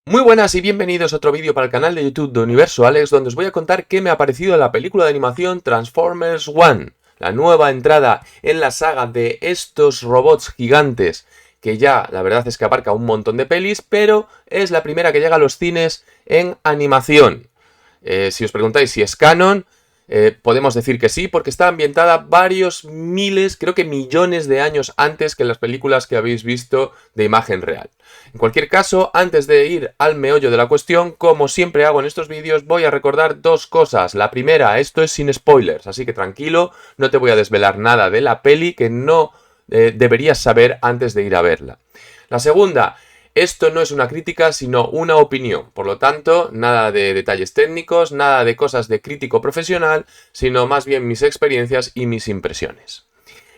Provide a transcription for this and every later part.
Muy buenas y bienvenidos a otro vídeo para el canal de YouTube de Universo Alex, donde os voy a contar qué me ha parecido la película de animación Transformers One, la nueva entrada en la saga de estos robots gigantes que ya la verdad es que abarca un montón de pelis, pero es la primera que llega a los cines en animación. Si os preguntáis si es canon, podemos decir que sí, porque está ambientada varios miles, creo que millones de años antes que las películas que habéis visto de imagen real. En cualquier caso, antes de ir al meollo de la cuestión, como siempre hago en estos vídeos, voy a recordar dos cosas. La primera, esto es sin spoilers, así que tranquilo, no te voy a desvelar nada de la peli que no deberías saber antes de ir a verla. La segunda, esto no es una crítica, sino una opinión. Por lo tanto, nada de detalles técnicos, nada de cosas de crítico profesional, sino más bien mis experiencias y mis impresiones.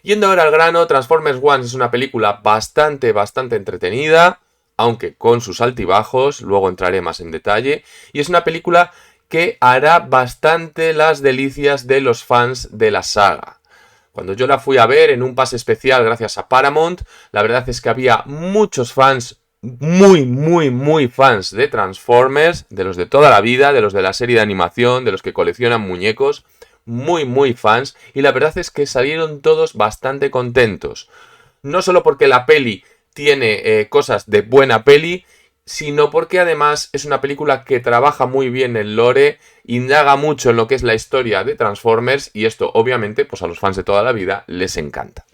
Yendo ahora al grano, Transformers One es una película bastante entretenida, aunque con sus altibajos, luego entraré más en detalle, y es una película que hará bastante las delicias de los fans de la saga. Cuando yo la fui a ver en un pase especial gracias a Paramount, la verdad es que había muchos fans, muy fans de Transformers, de los de toda la vida, de los de la serie de animación, de los que coleccionan muñecos, muy fans, y la verdad es que salieron todos bastante contentos. No solo porque la peli tiene cosas de buena peli, sino porque además es una película que trabaja muy bien el lore, indaga mucho en lo que es la historia de Transformers, y esto obviamente pues a los fans de toda la vida les encanta.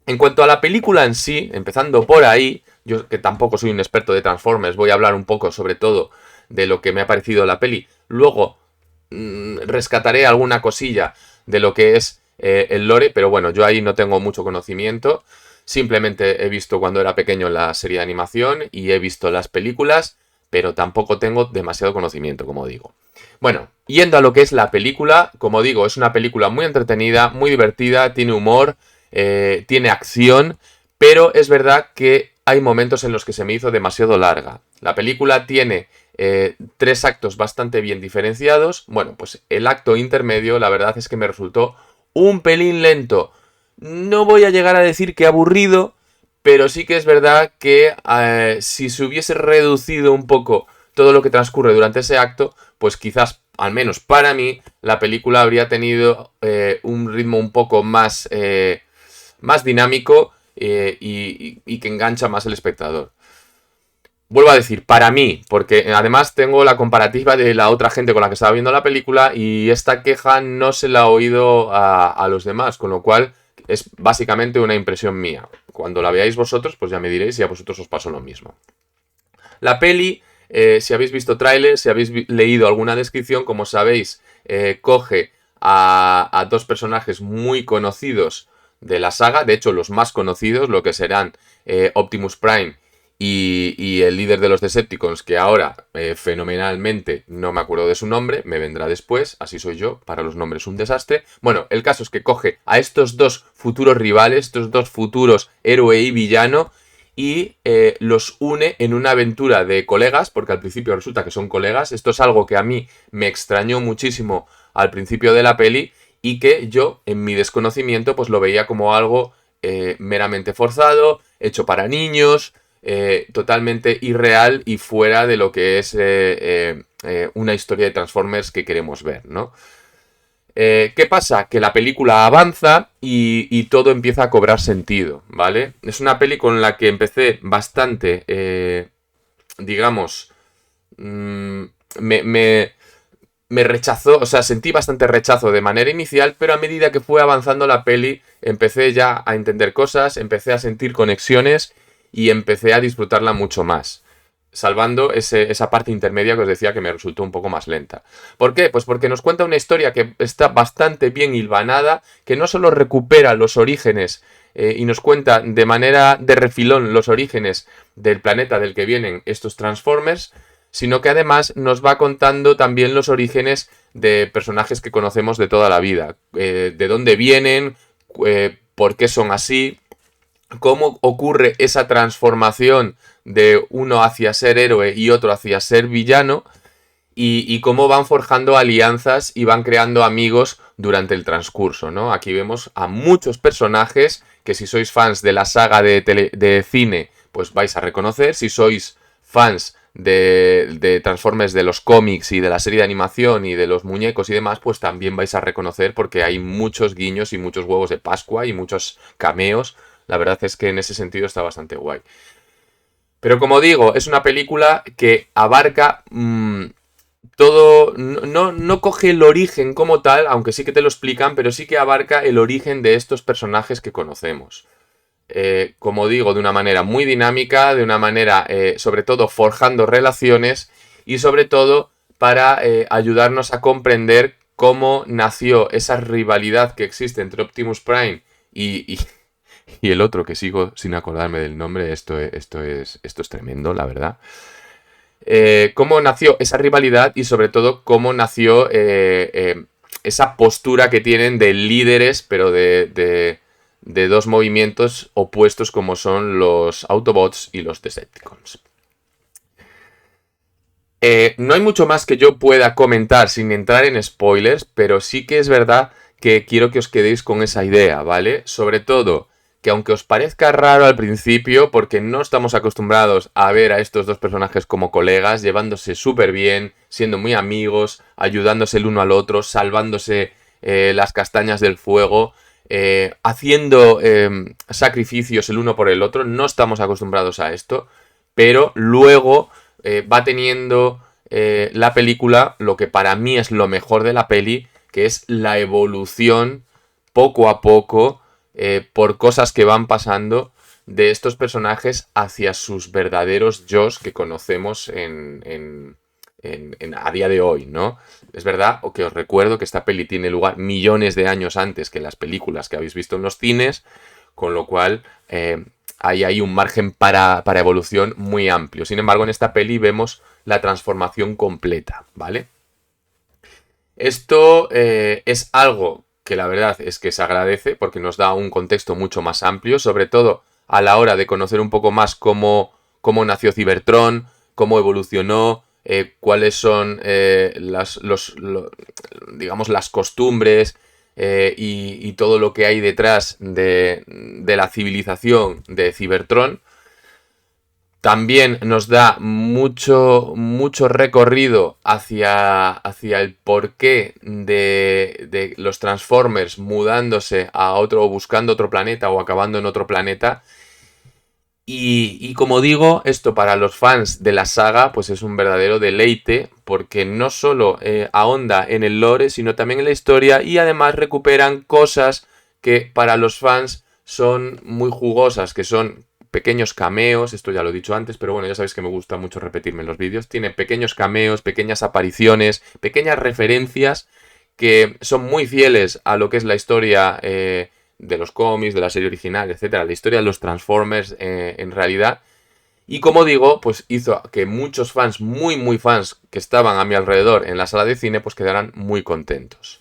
En cuanto a la película en sí, empezando por ahí, yo que tampoco soy un experto de Transformers, voy a hablar un poco sobre todo de lo que me ha parecido la peli, luego rescataré alguna cosilla de lo que es el lore, pero bueno, yo ahí no tengo mucho conocimiento. Simplemente he visto cuando era pequeño la serie de animación y he visto las películas, pero tampoco tengo demasiado conocimiento, como digo. Bueno, yendo a lo que es la película, como digo, es una película muy entretenida, muy divertida, tiene humor, tiene acción, pero es verdad que hay momentos en los que se me hizo demasiado larga. La película tiene tres actos bastante bien diferenciados. Bueno, pues el acto intermedio, la verdad es que me resultó un pelín lento. No voy a llegar a decir que aburrido, pero sí que es verdad que si se hubiese reducido un poco todo lo que transcurre durante ese acto, pues quizás, al menos para mí, la película habría tenido un ritmo un poco más dinámico y que engancha más al espectador. Vuelvo a decir, para mí, porque además tengo la comparativa de la otra gente con la que estaba viendo la película y esta queja no se la he oído a los demás, con lo cual es básicamente una impresión mía. Cuando la veáis vosotros, pues ya me diréis si a vosotros os pasó lo mismo. La peli, si habéis visto trailers, si habéis leído alguna descripción, como sabéis, coge a dos personajes muy conocidos de la saga, de hecho los más conocidos, lo que serán Optimus Prime y el líder de los Decepticons, que ahora fenomenalmente no me acuerdo de su nombre, me vendrá después, así soy yo, para los nombres un desastre. Bueno, el caso es que coge a estos dos futuros rivales, estos dos futuros héroe y villano, y los une en una aventura de colegas, porque al principio resulta que son colegas. Esto es algo que a mí me extrañó muchísimo al principio de la peli y que yo, en mi desconocimiento, pues lo veía como algo meramente forzado, hecho para niños, totalmente irreal y fuera de lo que es una historia de Transformers que queremos ver, ¿no? ¿Qué pasa? Que la película avanza y todo empieza a cobrar sentido, ¿vale? Es una peli con la que empecé bastante, digamos, me rechazó, o sea, sentí bastante rechazo de manera inicial, pero a medida que fue avanzando la peli, empecé ya a entender cosas, empecé a sentir conexiones y empecé a disfrutarla mucho más. Salvando esa parte intermedia que os decía que me resultó un poco más lenta. ¿Por qué? Pues porque nos cuenta una historia que está bastante bien hilvanada, que no solo recupera los orígenes y nos cuenta de manera de refilón los orígenes del planeta del que vienen estos Transformers, sino que además nos va contando también los orígenes de personajes que conocemos de toda la vida, de dónde vienen, por qué son así, cómo ocurre esa transformación de uno hacia ser héroe y otro hacia ser villano, y cómo van forjando alianzas y van creando amigos durante el transcurso, ¿no? Aquí vemos a muchos personajes que si sois fans de la saga de cine, pues vais a reconocer. Si sois fans de Transformers de los cómics y de la serie de animación y de los muñecos y demás, pues también vais a reconocer porque hay muchos guiños y muchos huevos de Pascua y muchos cameos. La verdad es que en ese sentido está bastante guay. Pero como digo, es una película que abarca todo, no coge el origen como tal, aunque sí que te lo explican, pero sí que abarca el origen de estos personajes que conocemos. Como digo, de una manera muy dinámica, de una manera, sobre todo, forjando relaciones y sobre todo para ayudarnos a comprender cómo nació esa rivalidad que existe entre Optimus Prime y el otro, que sigo sin acordarme del nombre. Esto es tremendo, la verdad. Cómo nació esa rivalidad y sobre todo cómo nació esa postura que tienen de líderes, pero de dos movimientos opuestos como son los Autobots y los Decepticons. No hay mucho más que yo pueda comentar sin entrar en spoilers, pero sí que es verdad que quiero que os quedéis con esa idea, ¿vale? Sobre todo, que aunque os parezca raro al principio, porque no estamos acostumbrados a ver a estos dos personajes como colegas, llevándose súper bien, siendo muy amigos, ayudándose el uno al otro, salvándose las castañas del fuego, haciendo sacrificios el uno por el otro, no estamos acostumbrados a esto, pero luego va teniendo la película lo que para mí es lo mejor de la peli, que es la evolución poco a poco por cosas que van pasando de estos personajes hacia sus verdaderos yos que conocemos a día de hoy, ¿no? Es verdad, o que os recuerdo que esta peli tiene lugar millones de años antes que las películas que habéis visto en los cines, con lo cual hay un margen para evolución muy amplio. Sin embargo, en esta peli vemos la transformación completa, ¿vale? Esto es algo que la verdad es que se agradece porque nos da un contexto mucho más amplio, sobre todo a la hora de conocer un poco más cómo nació Cybertron, cómo evolucionó, cuáles son digamos, las costumbres y todo lo que hay detrás de la civilización de Cybertron. También nos da mucho recorrido hacia el porqué de los Transformers mudándose a otro, o buscando otro planeta o acabando en otro planeta. Y como digo, esto para los fans de la saga pues es un verdadero deleite, porque no solo ahonda en el lore, sino también en la historia, y además recuperan cosas que para los fans son muy jugosas, que son pequeños cameos. Esto ya lo he dicho antes, pero bueno, ya sabéis que me gusta mucho repetirme en los vídeos. Tiene pequeños cameos, pequeñas apariciones, pequeñas referencias que son muy fieles a lo que es la historia de los cómics, de la serie original, etcétera, la historia de los Transformers en realidad. Y como digo, pues hizo que muchos fans, muy fans, que estaban a mi alrededor en la sala de cine, pues quedaran muy contentos.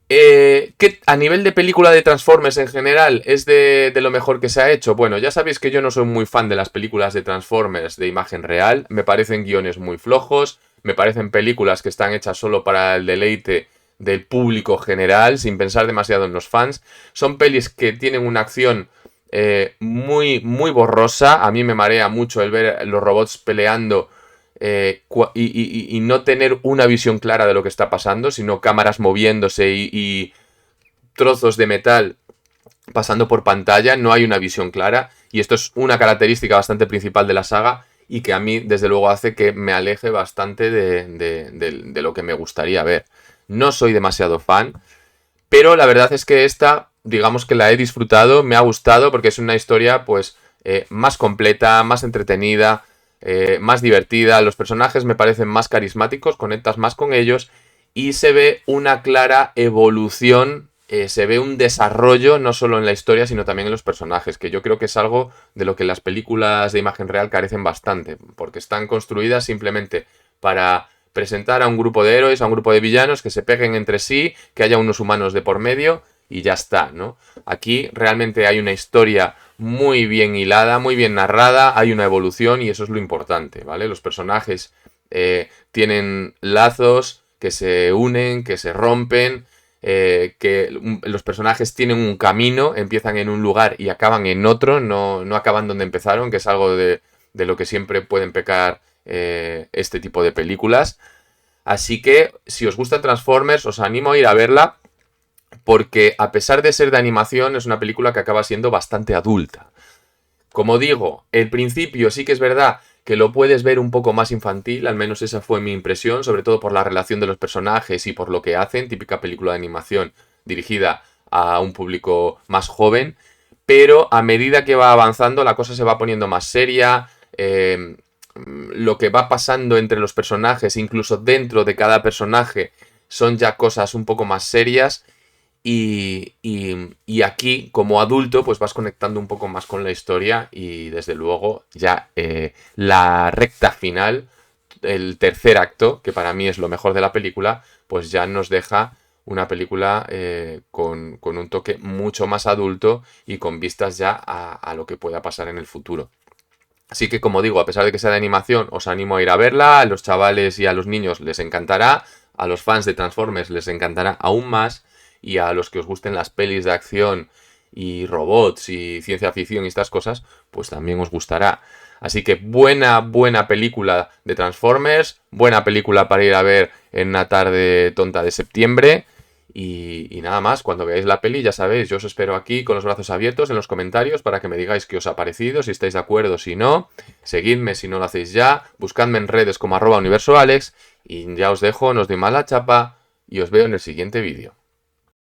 ¿Qué a nivel de película de Transformers en general es de lo mejor que se ha hecho? Bueno, ya sabéis que yo no soy muy fan de las películas de Transformers de imagen real. Me parecen guiones muy flojos, me parecen películas que están hechas solo para el deleite del público general, sin pensar demasiado en los fans. Son pelis que tienen una acción muy borrosa. A mí me marea mucho el ver los robots peleando y no tener una visión clara de lo que está pasando, sino cámaras moviéndose y trozos de metal pasando por pantalla. No hay una visión clara, y esto es una característica bastante principal de la saga y que a mí desde luego hace que me aleje bastante de lo que me gustaría ver. No soy demasiado fan, pero la verdad es que esta, digamos que la he disfrutado, me ha gustado porque es una historia pues más completa, más entretenida, más divertida. Los personajes me parecen más carismáticos, conectas más con ellos y se ve una clara evolución, se ve un desarrollo no solo en la historia sino también en los personajes, que yo creo que es algo de lo que las películas de imagen real carecen bastante, porque están construidas simplemente para presentar a un grupo de héroes, a un grupo de villanos que se peguen entre sí, que haya unos humanos de por medio y ya está, ¿no? Aquí realmente hay una historia muy bien hilada, muy bien narrada, hay una evolución y eso es lo importante, ¿vale? Los personajes tienen lazos que se unen, que se rompen, que los personajes tienen un camino, empiezan en un lugar y acaban en otro, no acaban donde empezaron, que es algo de de lo que siempre pueden pecar este tipo de películas. Así que si os gustan Transformers, os animo a ir a verla, porque a pesar de ser de animación, es una película que acaba siendo bastante adulta. Como digo, el principio sí que es verdad que lo puedes ver un poco más infantil, al menos esa fue mi impresión, sobre todo por la relación de los personajes y por lo que hacen, típica película de animación dirigida a un público más joven, pero a medida que va avanzando la cosa se va poniendo más seria, lo que va pasando entre los personajes, incluso dentro de cada personaje, son ya cosas un poco más serias. Y aquí, como adulto, pues vas conectando un poco más con la historia y desde luego ya la recta final, el tercer acto, que para mí es lo mejor de la película, pues ya nos deja una película con un toque mucho más adulto y con vistas ya a lo que pueda pasar en el futuro. Así que, como digo, a pesar de que sea de animación, os animo a ir a verla, a los chavales y a los niños les encantará, a los fans de Transformers les encantará aún más, y a los que os gusten las pelis de acción y robots y ciencia ficción y estas cosas, pues también os gustará. Así que buena película de Transformers, buena película para ir a ver en una tarde tonta de septiembre. Y nada más, cuando veáis la peli ya sabéis, yo os espero aquí con los brazos abiertos en los comentarios para que me digáis qué os ha parecido, si estáis de acuerdo, si no. Seguidme si no lo hacéis ya, buscadme en redes como @universoalex y ya os dejo, no os doy mala chapa y os veo en el siguiente vídeo.